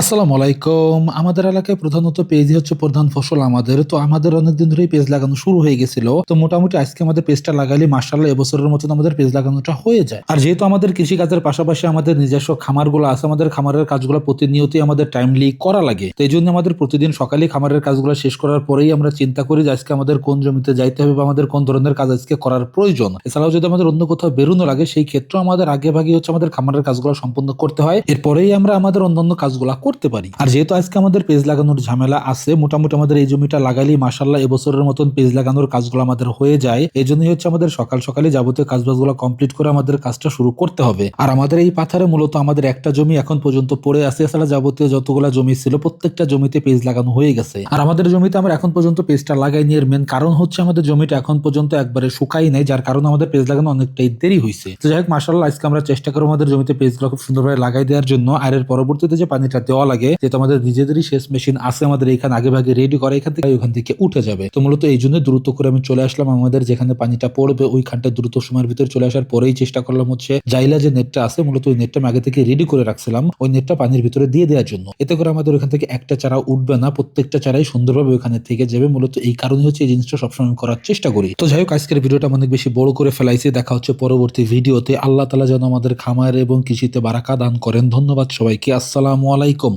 আসসালামু আলাইকুম। আমাদের এলাকায় প্রধানত পেঁয়াজই হচ্ছে প্রধান ফসল আমাদের। তো আমাদের অনেকদিন ধরেই পেঁয়াজ লাগানো শুরু হয়ে গেছিল। তো মোটামুটি আজকে আমাদের পেঁয়াজটা লাগাইলে মাশাআল্লাহ এবছরের মতন আমাদের পেঁয়াজ লাগানোটা হয়ে যায়। আর যেহেতু আমাদের কৃষি কাজের পাশাপাশি আমাদের নিজস্ব খামারগুলো আছে, আমাদের খামারের কাজগুলো প্রতিনিয়তই আমাদের টাইমলি করা লাগে। তো এইজন্য আমাদের প্রতিদিন সকালেই খামারের কাজগুলো শেষ করার পরেই আমরা চিন্তা করি যে আজকে আমাদের কোন জমিতে যাইতে হবে বা আমাদের কোন ধরনের কাজ আজকে করার প্রয়োজন। এছাড়াও যদি আমাদের অন্য কোথাও বেরোনো লাগে সেই ক্ষেত্রেও আমাদের আগেভাগে হচ্ছে আমাদের খামারের কাজগুলো সম্পন্ন করতে হয়। এরপরেই আমরা আমাদের অন্যান্য কাজগুলা করতে পারি। আর যেহেতু আজকে আমাদের পেঁয়াজ লাগানোর ঝামেলা আছে, মোটামুটি আমাদের এই জমিটা লাগাইলেই মাশাআল্লাহ এবছরের মতন পেঁয়াজ লাগানোর কাজগুলো আমাদের হয়ে যায়। এই জন্যই হচ্ছে আমাদের সকাল সকালে যাবতীয় কাজবাজগুলো কমপ্লিট করে আমাদের কাজটা শুরু করতে হবে। আর আমাদের এই পাথারে মূলত আমাদের একটা জমি এখন পর্যন্ত পড়ে আছে, এছাড়া যাবতীয় যতগুলা জমি ছিল প্রত্যেকটা জমিতে পেঁয়াজ লাগানো হয়ে গেছে। আর আমাদের জমিতে আমরা এখন পর্যন্ত পেঁয়াজটা লাগাইনি, এর মেন কারণ হচ্ছে আমাদের জমিটা এখন পর্যন্ত একবারে শুকাই নাই, যার কারণে আমাদের পেঁয়াজ লাগানো অনেকটাই দেরি হয়েছে। তো যাই হোক, মাশাআল্লাহ আজকে আমরা চেষ্টা করবো আমাদের জমিতে পেঁয়াজগুলো খুব সুন্দরভাবে লাগাই দেওয়ার জন্য। আর এর পরবর্তীতে যে পানিটা দেওয়া লাগে, যেহেতু আমাদের নিজেদেরই সেচ মেশিন আছে আমাদের এখানে আগে ভাগে রেডি করে, এখান থেকে ওইখান থেকে উঠে যাবে। তো মূলত এই জন্য দ্রুত করে আমি চলে আসলাম আমাদের যেখানে পানিটা পড়বে ওইখানটা দ্রুত সময়ের ভিতরে চলে আসার পরেই চেষ্টা করলাম হচ্ছে জাইলা যে নেটটা আছে, মূলত ওই নেটটা আমি আগে থেকে রেডি করে রাখছিলাম ওই নেটটা পানির ভিতরে দিয়ে দেওয়ার জন্য। এতে করে আমাদের ওইখান থেকে একটা চারা উঠবে না, প্রত্যেকটা চারাই সুন্দরভাবে ওইখানে থেকে যাবে। মূলত এই কারণে হচ্ছে এই জিনিসটা সবসময় করার চেষ্টা করি। তো যাই হোক, আজকের ভিডিওটা অনেক বেশি বড় করে ফেলাইছি। দেখা হচ্ছে পরবর্তী ভিডিওতে। আল্লাহ তাআলা যেন আমাদের খামার এবং কৃষিতে বারাকা দান করেন। ধন্যবাদ সবাইকে। আসসালামু আলাইকুম।